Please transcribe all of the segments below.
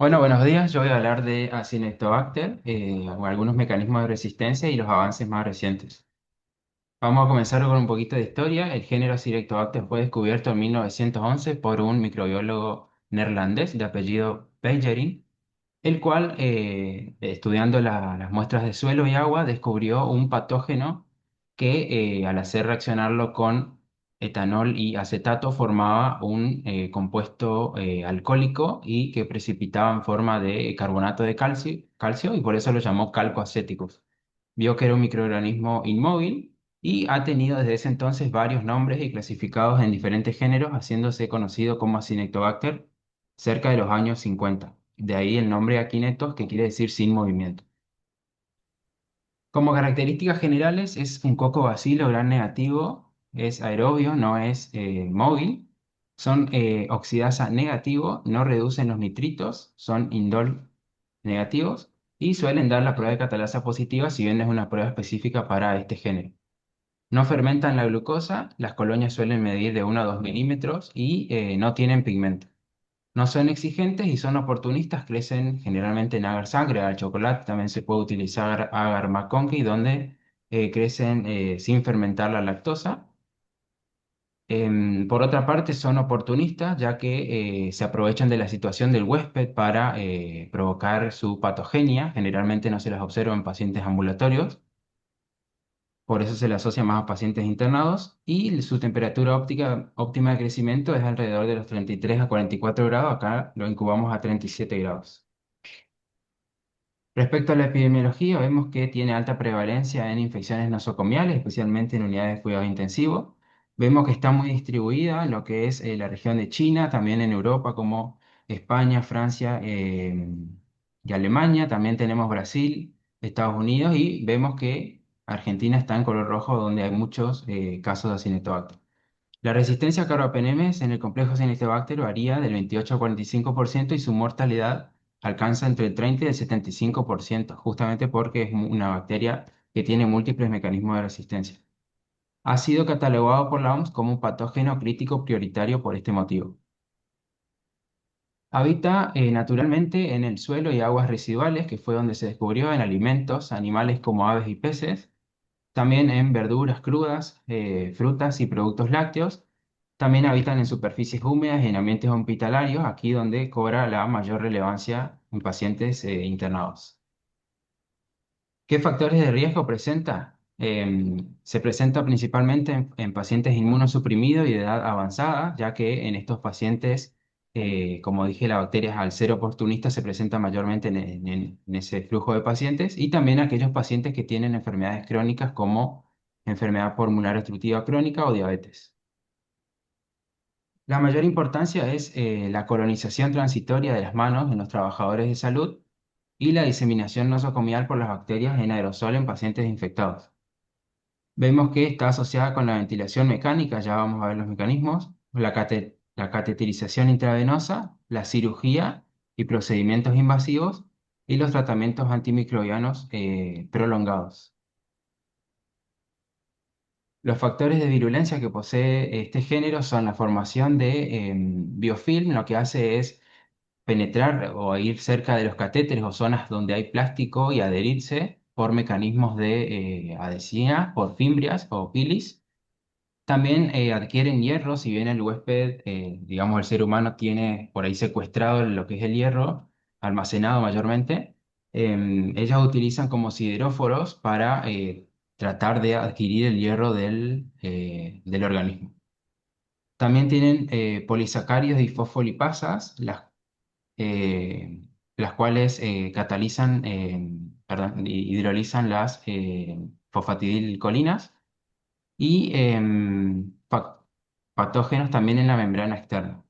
Bueno, buenos días. Yo voy a hablar de Acinetobacter, o algunos mecanismos de resistencia y los avances más recientes. Vamos a comenzar con un poquito de historia. El género Acinetobacter fue descubierto en 1911 por un microbiólogo neerlandés de apellido Peijering, el cual, estudiando las muestras de suelo y agua, descubrió un patógeno que, al hacer reaccionarlo con etanol y acetato, formaba un compuesto alcohólico y que precipitaba en forma de carbonato de calcio, y por eso lo llamó calcoacéticos. Vio que era un microorganismo inmóvil y ha tenido desde ese entonces varios nombres y clasificados en diferentes géneros, haciéndose conocido como Acinetobacter cerca de los años 50. De ahí el nombre Aquinetos, que quiere decir sin movimiento. Como características generales, es un coco bacilo gran negativo, es aerobio, no es móvil, son oxidasa negativo, no reducen los nitritos, son indol negativos y suelen dar la prueba de catalasa positiva, si bien es una prueba específica para este género. No fermentan la glucosa, las colonias suelen medir de 1 a 2 milímetros y no tienen pigmento. No son exigentes y son oportunistas, crecen generalmente en agar sangre, al chocolate, también se puede utilizar agar McConkey, donde crecen sin fermentar la lactosa. Por otra parte, son oportunistas, ya que se aprovechan de la situación del huésped para provocar su patogenia. Generalmente no se las observa en pacientes ambulatorios, por eso se le asocia más a pacientes internados, y su temperatura óptima de crecimiento es alrededor de los 33 a 44 grados. Acá lo incubamos a 37 grados. Respecto a la epidemiología, vemos que tiene alta prevalencia en infecciones nosocomiales, especialmente en unidades de cuidado intensivo. Vemos que está muy distribuida en lo que es la región de China, también en Europa como España, Francia y Alemania. También tenemos Brasil, Estados Unidos, y vemos que Argentina está en color rojo, donde hay muchos casos de Acinetobacter. La resistencia a carbapenemes en el complejo Acinetobacter varía del 28 al 45% y su mortalidad alcanza entre el 30 y el 75%, justamente porque es una bacteria que tiene múltiples mecanismos de resistencia. Ha sido catalogado por la OMS como un patógeno crítico prioritario por este motivo. Habita naturalmente en el suelo y aguas residuales, que fue donde se descubrió en alimentos, animales como aves y peces, también en verduras crudas, frutas y productos lácteos. También habitan en superficies húmedas y en ambientes hospitalarios, aquí donde cobra la mayor relevancia en pacientes internados. ¿Qué factores de riesgo presenta? Se presenta principalmente en pacientes inmunosuprimidos y de edad avanzada, ya que en estos pacientes, como dije, la bacteria al ser oportunista se presenta mayormente en ese flujo de pacientes, y también aquellos pacientes que tienen enfermedades crónicas como enfermedad pulmonar obstructiva crónica o diabetes. La mayor importancia es la colonización transitoria de las manos en los trabajadores de salud y la diseminación nosocomial por las bacterias en aerosol en pacientes infectados. Vemos que está asociada con la ventilación mecánica, ya vamos a ver los mecanismos, la cateterización intravenosa, la cirugía y procedimientos invasivos, y los tratamientos antimicrobianos prolongados. Los factores de virulencia que posee este género son la formación de biofilm. Lo que hace es penetrar o ir cerca de los catéteres o zonas donde hay plástico y adherirse por mecanismos de adhesina, por fimbrias o pilis. También adquieren hierro, si bien el huésped, digamos el ser humano, tiene por ahí secuestrado lo que es el hierro, almacenado mayormente. Ellas utilizan como sideróforos para tratar de adquirir el hierro del organismo. También tienen polisacáridos y fosfolipasas, eh, las cuales catalizan, perdón, hidrolizan las fosfatidilcolinas, y patógenos también en la membrana externa.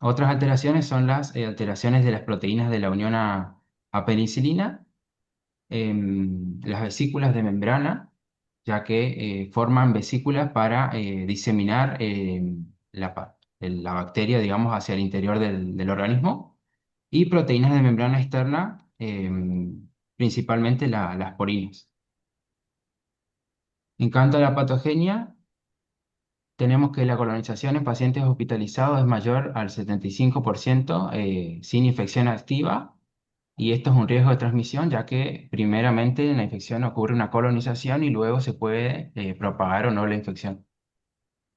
Otras alteraciones son las alteraciones de las proteínas de la unión a penicilina, las vesículas de membrana, ya que forman vesículas para diseminar la bacteria, digamos, hacia el interior del organismo, y proteínas de membrana externa, principalmente las porinas. En cuanto a la patogenia, tenemos que la colonización en pacientes hospitalizados es mayor al 75% sin infección activa, y esto es un riesgo de transmisión, ya que primeramente en la infección ocurre una colonización y luego se puede propagar o no la infección.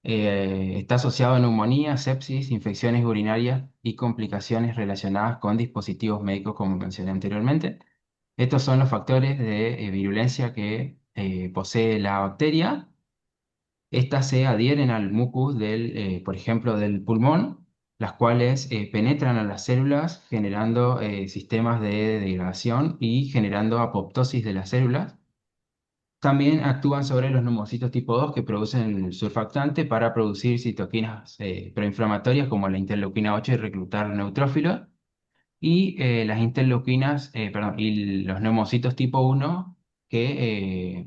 Está asociado a neumonía, sepsis, infecciones urinarias y complicaciones relacionadas con dispositivos médicos, como mencioné anteriormente. Estos son los factores de virulencia que posee la bacteria. Estas se adhieren al mucus por ejemplo, del pulmón, las cuales penetran a las células generando sistemas de degradación y generando apoptosis de las células. También actúan sobre los neumocitos tipo 2 que producen el surfactante para producir citoquinas proinflamatorias como la interleuquina 8 y reclutar neutrófilos. Y las interleuquinas, perdón, y los neumocitos tipo 1 que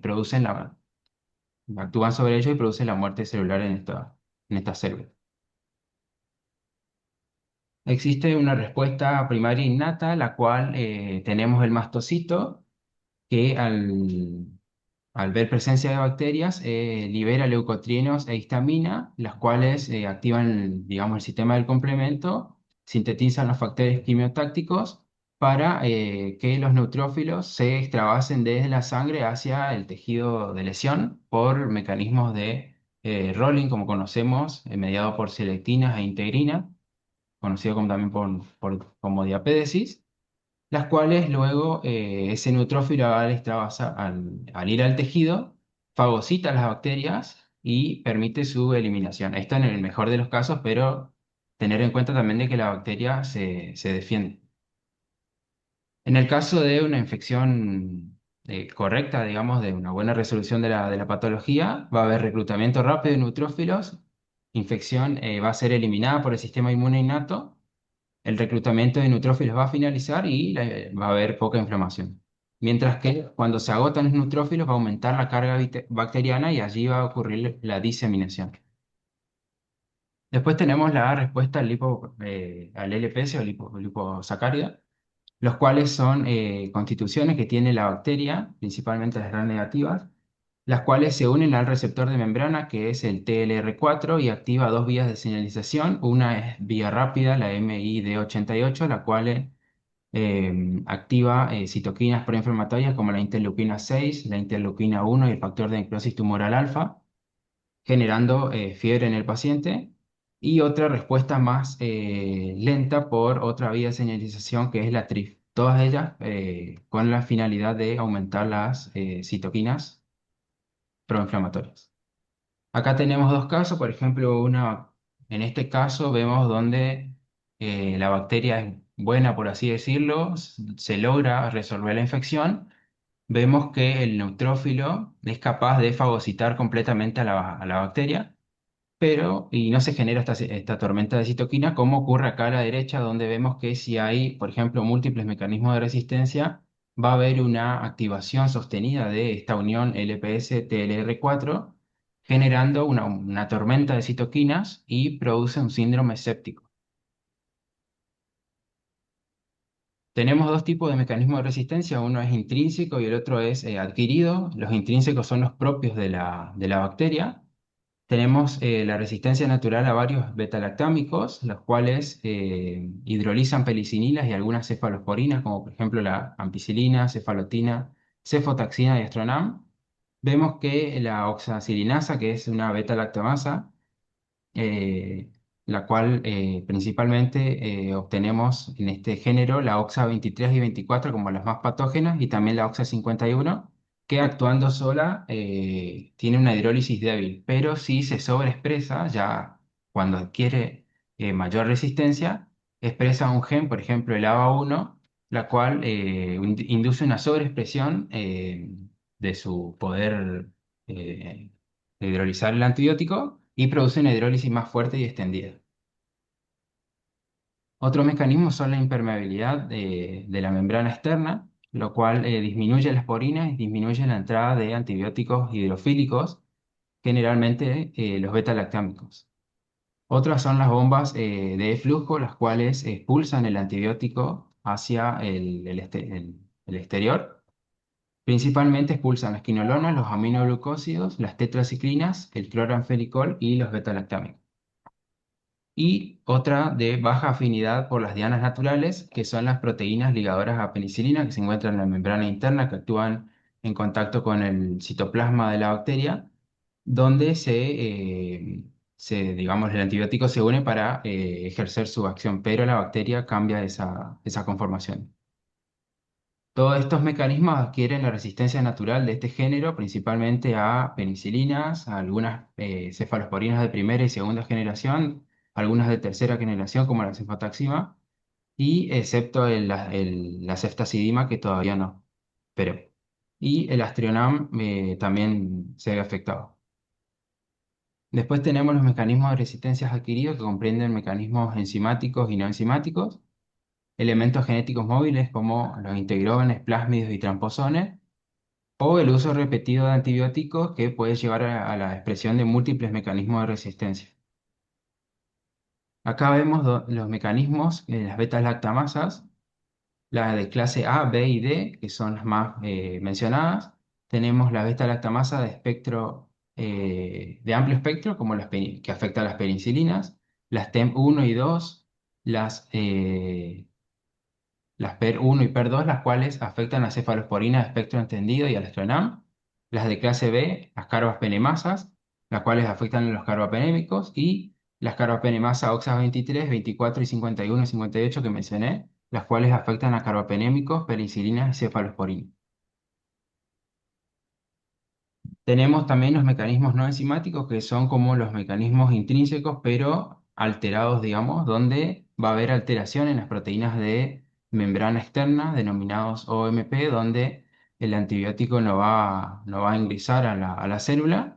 actúan sobre ellos y producen la muerte celular en estas células. Existe una respuesta primaria innata, la cual tenemos el mastocito, que al ver presencia de bacterias libera leucotrienos e histamina, las cuales activan, digamos, el sistema del complemento, sintetizan los factores quimiotácticos para que los neutrófilos se extravasen desde la sangre hacia el tejido de lesión por mecanismos de rolling, como conocemos, mediado por selectinas e integrinas, conocido también como diapédesis, las cuales luego ese neutrófilo al ir al tejido, fagocita las bacterias y permite su eliminación. Esto en el mejor de los casos, pero tener en cuenta también de que la bacteria se defiende. En el caso de una infección correcta, digamos, de una buena resolución de la patología, va a haber reclutamiento rápido de neutrófilos, infección va a ser eliminada por el sistema inmune innato, el reclutamiento de neutrófilos va a finalizar y va a haber poca inflamación. Mientras que cuando se agotan los neutrófilos va a aumentar la carga bacteriana y allí va a ocurrir la diseminación. Después tenemos la respuesta al LPS o liposacárida, los cuales son constituciones que tiene la bacteria, principalmente las gram negativas, las cuales se unen al receptor de membrana que es el TLR4 y activa dos vías de señalización. Una es vía rápida, la MID88, la cual activa citoquinas proinflamatorias como la interleuquina 6, la interleuquina 1 y el factor de necrosis tumoral alfa, generando fiebre en el paciente. Y otra respuesta más lenta por otra vía de señalización que es la TRIF. Todas ellas con la finalidad de aumentar las citoquinas proinflamatorias. Acá tenemos dos casos, por ejemplo, en este caso vemos donde la bacteria es buena, por así decirlo, se logra resolver la infección. Vemos que el neutrófilo es capaz de fagocitar completamente a la bacteria, y no se genera esta tormenta de citoquina, como ocurre acá a la derecha, donde vemos que si hay, por ejemplo, múltiples mecanismos de resistencia, va a haber una activación sostenida de esta unión LPS-TLR4, generando una tormenta de citoquinas y produce un síndrome séptico. Tenemos dos tipos de mecanismos de resistencia, uno es intrínseco y el otro es adquirido. Los intrínsecos son los propios de la bacteria. Tenemos la resistencia natural a varios betalactámicos, los cuales hidrolizan pelicinilas y algunas cefalosporinas, como por ejemplo la ampicilina, cefalotina, cefotaxina y astronam. Vemos que la oxacilinasa, que es una beta-lactamasa, eh, la cual principalmente obtenemos en este género la OXA 23 y 24 como las más patógenas y también la OXA 51, que actuando sola tiene una hidrólisis débil, pero si se sobreexpresa, ya cuando adquiere mayor resistencia, expresa un gen, por ejemplo el ABA1, la cual induce una sobreexpresión de su poder eh, hidrolizar el antibiótico y produce una hidrólisis más fuerte y extendida. Otro mecanismo son la impermeabilidad de la membrana externa, lo cual disminuye las porinas y disminuye la entrada de antibióticos hidrofílicos, generalmente los beta-lactámicos. Otras son las bombas de flujo, las cuales expulsan el antibiótico hacia el exterior. Principalmente expulsan las quinolonas, los aminoglucósidos, las tetraciclinas, el cloranfenicol y los beta-lactámicos. Y otra de baja afinidad por las dianas naturales, que son las proteínas ligadoras a penicilina que se encuentran en la membrana interna, que actúan en contacto con el citoplasma de la bacteria, donde digamos, el antibiótico se une para ejercer su acción, pero la bacteria cambia esa conformación. Todos estos mecanismos adquieren la resistencia natural de este género, principalmente a penicilinas, a algunas cefalosporinas de primera y segunda generación, algunas de tercera generación, como la cefotaxima, y excepto la ceftazidima, que todavía no. Pero, y el Astrionam también se ve afectado. Después tenemos los mecanismos de resistencia adquiridos, que comprenden mecanismos enzimáticos y no enzimáticos, elementos genéticos móviles como los integrógenes, plásmidos y tramposones, o el uso repetido de antibióticos que puede llevar a la expresión de múltiples mecanismos de resistencia. Acá vemos los mecanismos de las beta-lactamasas, las de clase A, B y D, que son las más mencionadas. Tenemos la beta-lactamasa de espectro, de amplio espectro, como que afecta a las penicilinas, las TEM1 y 2, las PER1 y PER2, las cuales afectan a cefalosporina de espectro entendido y al estronam, las de clase B, las carbapenemasas, las cuales afectan a los carbapenémicos, y las carbapenemasa oxas 23, 24 y 51 y 58 que mencioné, las cuales afectan a carbapenémicos, penicilina y cefalosporina. Tenemos también los mecanismos no enzimáticos, que son como los mecanismos intrínsecos, pero alterados, digamos, donde va a haber alteración en las proteínas de membrana externa, denominados OMP, donde el antibiótico no va a ingresar a la célula.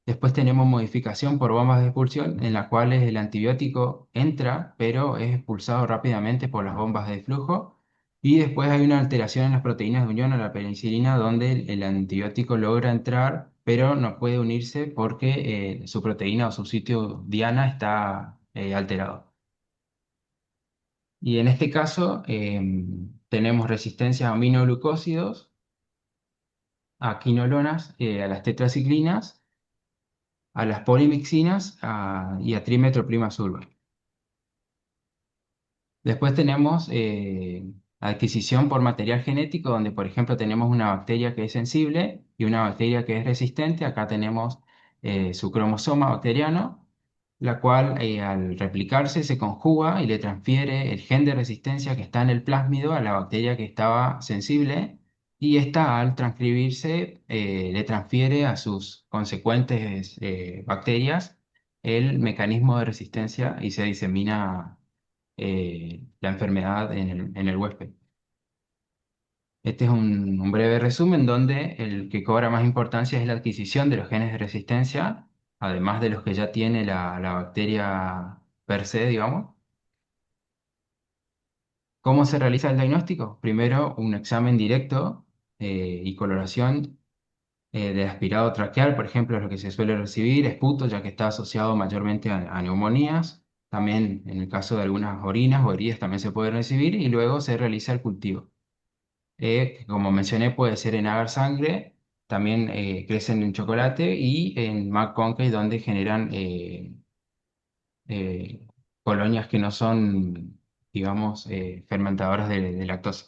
Después tenemos modificación por bombas de expulsión, en las cuales el antibiótico entra, pero es expulsado rápidamente por las bombas de flujo. Y después hay una alteración en las proteínas de unión a la penicilina donde el antibiótico logra entrar, pero no puede unirse porque su proteína o su sitio diana está alterado. Y en este caso tenemos resistencia a aminoglucósidos, a quinolonas, a las tetraciclinas, a las polimixinas y a trimetoprimazurba. Después tenemos adquisición por material genético, donde por ejemplo tenemos una bacteria que es sensible y una bacteria que es resistente. Acá tenemos su cromosoma bacteriano, la cual al replicarse se conjuga y le transfiere el gen de resistencia que está en el plásmido a la bacteria que estaba sensible, y esta al transcribirse le transfiere a sus consecuentes bacterias el mecanismo de resistencia y se disemina la enfermedad en el huésped. Este es un breve resumen donde el que cobra más importancia es la adquisición de los genes de resistencia, además de los que ya tiene la bacteria per se, digamos. ¿Cómo se realiza el diagnóstico? Primero, un examen directo y coloración de aspirado traqueal, por ejemplo, es lo que se suele recibir, esputo, ya que está asociado mayormente a neumonías. También en el caso de algunas orinas o heridas también se puede recibir, y luego se realiza el cultivo. Que como mencioné, puede ser en agar sangre, también crecen en chocolate y en McConkey, donde generan eh, colonias que no son, digamos, fermentadoras de lactosa.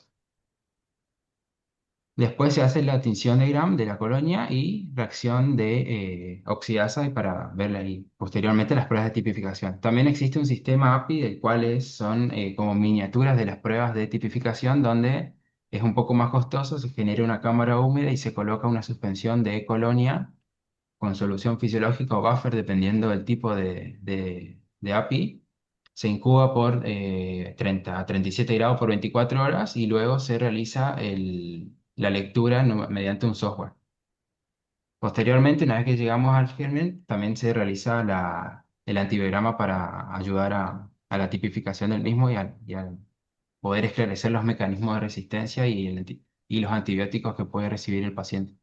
Después se hace la tinción de Gram de la colonia y reacción de oxidasa y para verla ahí. Posteriormente las pruebas de tipificación. También existe un sistema API, del cual son como miniaturas de las pruebas de tipificación, donde es un poco más costoso, se genera una cámara húmeda y se coloca una suspensión de colonia con solución fisiológica o buffer, dependiendo del tipo de API. Se incuba por 30 a 37 grados por 24 horas y luego se realiza la lectura mediante un software. Posteriormente, una vez que llegamos al germen, también se realiza el antibiograma para ayudar a la tipificación del mismo y a poder esclarecer los mecanismos de resistencia y los antibióticos que puede recibir el paciente.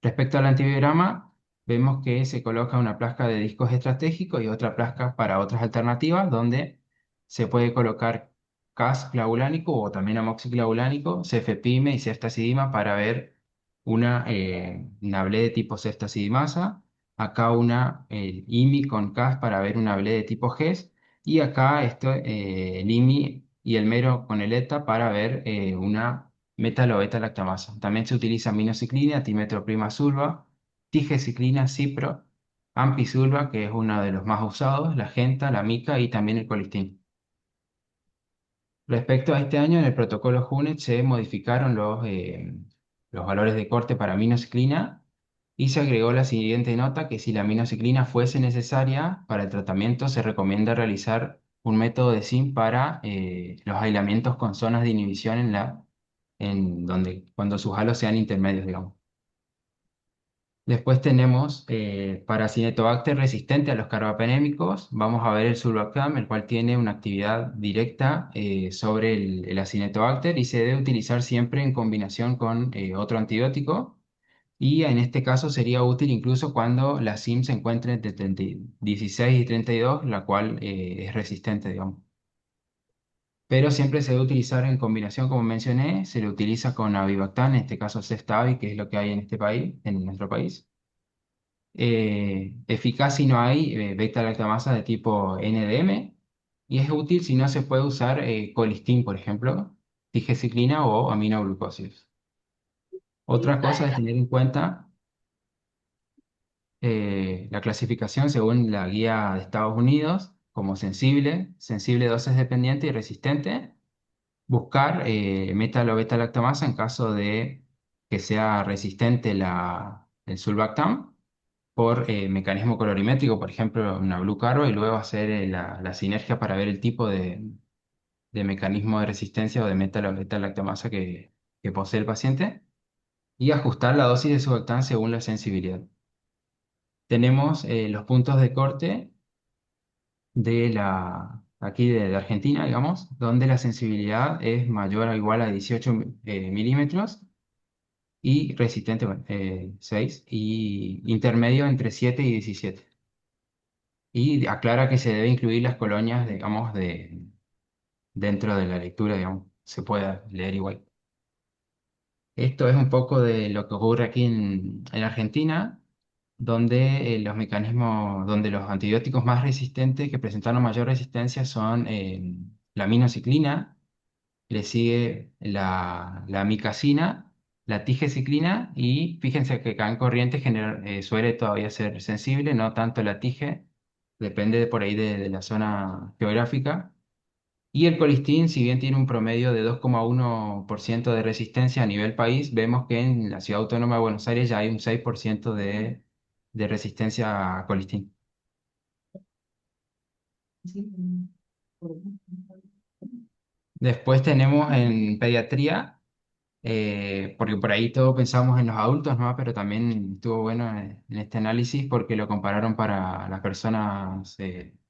Respecto al antibiograma, vemos que se coloca una placa de discos estratégicos y otra placa para otras alternativas, donde se puede colocar Cas clavulánico o también amoxiclavulánico, cefepime y ceftazidima para ver una ble de tipo ceftazidimasa, acá una IMI con Cas para ver una ble de tipo GES, y acá el IMI y el mero con el ETA para ver una metal o beta-lactamasa. También se utiliza aminociclina, timetroprima-sulfa, tigeciclina, cipro, ampicilva, que es uno de los más usados, la genta, la mica y también el colistin. Respecto a este año, en el protocolo JUNET se modificaron los valores de corte para aminociclina y se agregó la siguiente nota que si la aminociclina fuese necesaria para el tratamiento, se recomienda realizar un método de SIM para los aislamientos con zonas de inhibición en donde, cuando sus halos sean intermedios, digamos. Después tenemos para Cinetobacter resistente a los carbapenémicos, vamos a ver el sulbactam, el cual tiene una actividad directa sobre el Acinetobacter y se debe utilizar siempre en combinación con otro antibiótico. Y en este caso sería útil incluso cuando la SIM se encuentre entre 16 y 32, la cual es resistente, digamos. Pero siempre se debe utilizar en combinación, como mencioné, se le utiliza con Avibactam, en este caso Cestavi, que es lo que hay en este país, en nuestro país. Eficaz si no hay beta-lactamasa de tipo NDM y es útil si no se puede usar colistin, por ejemplo, digeciclina o aminoglucósidos. Otra cosa es tener en cuenta la clasificación según la guía de Estados Unidos como sensible, sensible dosis dependiente y resistente. Buscar metal o beta-lactamasa en caso de que sea resistente el sulbactam por mecanismo colorimétrico, por ejemplo, una Blue Caro, y luego hacer la sinergia para ver el tipo de mecanismo de resistencia o de beta-lactamasa que posee el paciente y ajustar la dosis de surfactante según la sensibilidad. Tenemos los puntos de corte aquí de Argentina, digamos, donde la sensibilidad es mayor o igual a 18 milímetros y resistente, bueno, 6, y intermedio entre 7 y 17. Y aclara que se debe incluir las colonias, digamos, dentro de la lectura, digamos, se pueda leer igual. Esto es un poco de lo que ocurre aquí en Argentina, donde los mecanismos, donde los antibióticos más resistentes que presentaron mayor resistencia son la aminociclina, le sigue la amicacina, la tigeciclina y fíjense que acá en corriente suele todavía ser sensible, no tanto la tige, depende por ahí de la zona geográfica. Y el colistin, si bien tiene un promedio de 2,1% de resistencia a nivel país, vemos que en la Ciudad Autónoma de Buenos Aires ya hay un 6% de resistencia a colistin. Después tenemos en pediatría, porque por ahí todos pensamos en los adultos, ¿no? Pero también estuvo bueno en este análisis porque lo compararon para las personas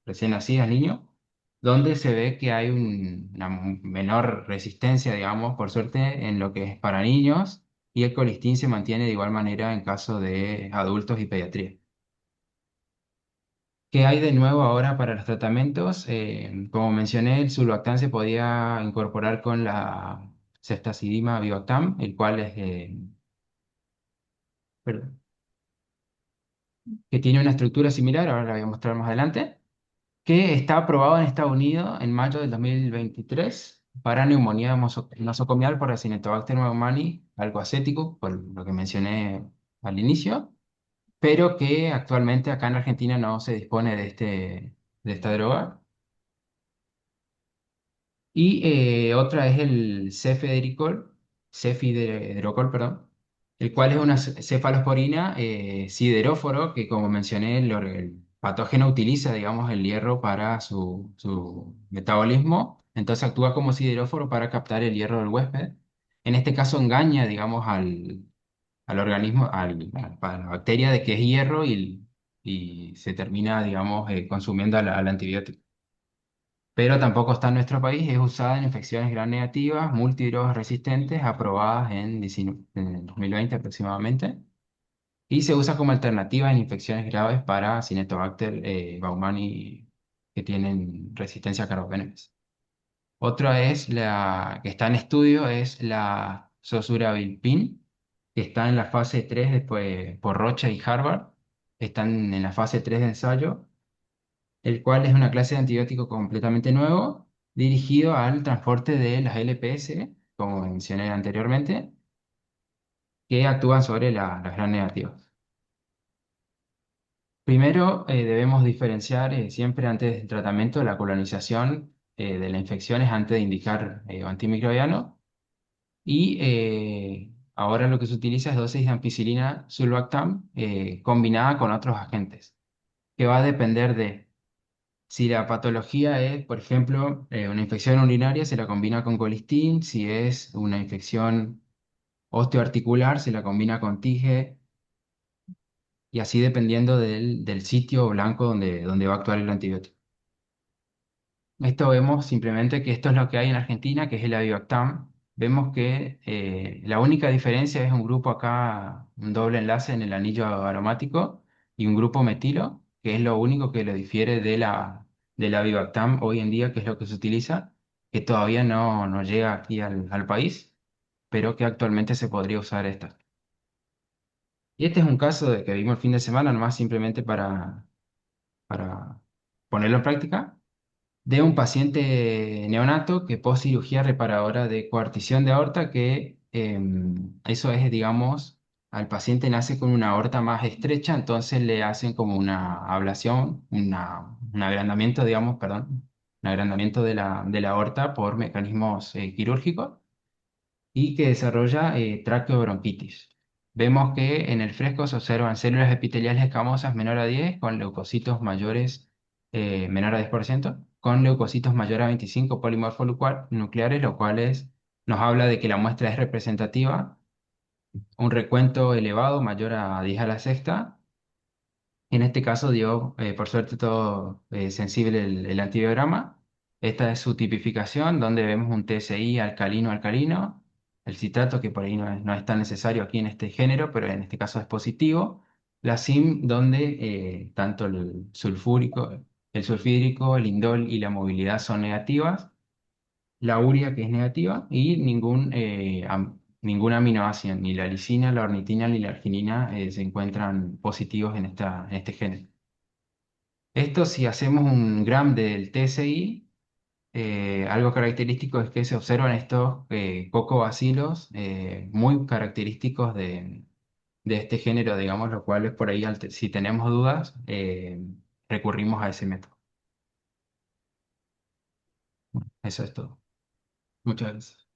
recién nacidas, niños, donde se ve que hay una menor resistencia, digamos, por suerte, en lo que es para niños, y el colistin se mantiene de igual manera en caso de adultos y pediatría. ¿Qué hay de nuevo ahora para los tratamientos? Como mencioné, el sulbactam se podía incorporar con la ceftazidima vivactam, el cual es, perdón, que tiene una estructura similar, ahora la voy a mostrar más adelante, que está aprobado en Estados Unidos en mayo del 2023 para neumonía nosocomial por Acinetobacter pneumoniae, algo acético, por lo que mencioné al inicio, pero que actualmente acá en Argentina no se dispone de esta droga. Y otra es el cefidrocol, perdón, el cual es una cefalosporina sideróforo que, como mencioné, el patógeno utiliza, digamos, el hierro para su metabolismo, entonces actúa como sideróforo para captar el hierro del huésped. En este caso engaña, digamos, al organismo, a la bacteria de que es hierro y se termina, digamos, consumiendo al antibiótico, pero tampoco está en nuestro país. Es usada en infecciones gram negativas, multidrogas resistentes, aprobadas en el 2020 aproximadamente, y se usa como alternativa en infecciones graves para Cinetobacter baumannii que tienen resistencia a carbapenemes. Otra es la que está en estudio, es la Sosurabilpin, que está en la fase 3 después por Rocha y Harvard. Están en la fase 3 de ensayo, el cual es una clase de antibiótico completamente nuevo, dirigido al transporte de las LPS, como mencioné anteriormente, que actúan sobre las gram negativas. Primero, debemos diferenciar siempre antes del tratamiento la colonización de las infecciones antes de indicar antimicrobiano. Y ahora lo que se utiliza es dosis de ampicilina sulbactam combinada con otros agentes, que va a depender de si la patología es, por ejemplo, una infección urinaria, se la combina con colistin; si es una infección osteoarticular, se la combina con TIGE, y así dependiendo del sitio blanco donde va a actuar el antibiótico. Esto vemos simplemente que esto es lo que hay en Argentina, que es el Avibactam. Vemos que la única diferencia es un grupo acá, un doble enlace en el anillo aromático y un grupo metilo, que es lo único que lo difiere del Avibactam hoy en día, que es lo que se utiliza, que todavía no llega aquí al país, pero que actualmente se podría usar esta. Y este es un caso de que vimos el fin de semana, nomás simplemente para ponerlo en práctica, de un paciente neonato que post cirugía reparadora de coartición de aorta, que eso es, digamos, al paciente nace con una aorta más estrecha, entonces le hacen como una ablación, un agrandamiento, digamos, perdón, un agrandamiento de la aorta por mecanismos quirúrgicos, y que desarrolla traqueobronquitis. Vemos que en el fresco se observan células epiteliales escamosas menor a 10 con leucocitos mayores, menor a 10%, con leucocitos mayor a 25 nucleares, lo cual nos habla de que la muestra es representativa, un recuento elevado mayor a 10 a la sexta. En este caso dio, por suerte, todo sensible el antibiograma. Esta es su tipificación, donde vemos un TSI alcalino-alcalino, el citrato, que por ahí no es tan necesario aquí en este género, pero en este caso es positivo. La SIM, donde tanto el sulfídrico, el indol y la movilidad son negativas. La urea, que es negativa, y ningún aminoácido, ni la lisina, la ornitina ni la arginina, se encuentran positivos en este gen. Esto, si hacemos un gram del TSI, algo característico es que se observan estos cocobacilos muy característicos de este género, digamos, lo cual es por ahí, si tenemos dudas, recurrimos a ese método. Eso es todo. Muchas gracias.